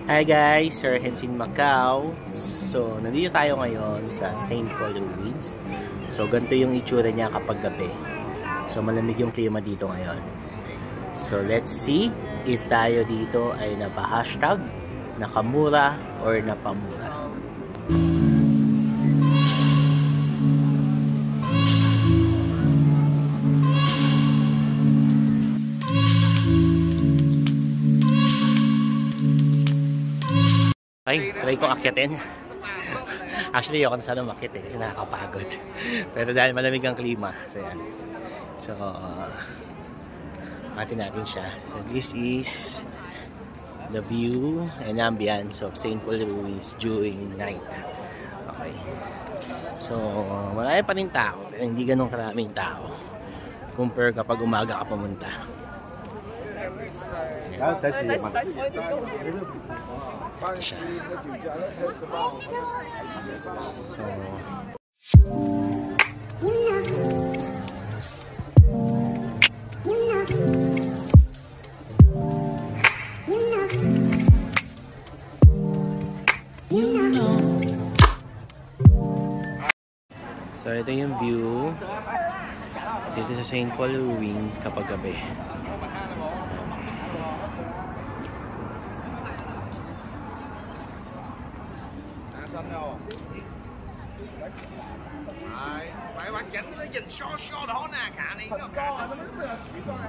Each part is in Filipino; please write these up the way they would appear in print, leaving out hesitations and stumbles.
Hi guys, Sir Hensin Macau. So, nandito tayo ngayon sa St. Paul Ruins. So, ganito yung itsura niya kapag gabi. So, malamig yung klima dito ngayon. So, let's see if tayo dito ay napa-hashtag, nakamura, or napamura. Okay, try ko akyatin. Actually, ayoko na sana umakyat kasi nakakapagod. Pero dahil malamig ang klima, so yan. So, atin natin siya. So, this is the view and ambience of St. Paul Ruins during night. Okay. So, marami pa rin tao. Pero hindi ganun karaming tao. Compare kapag umaga ka pumunta. So ito yung view dito sa St. Paul Ruin kapag gabi.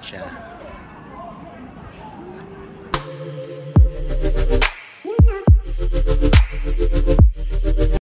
Siya.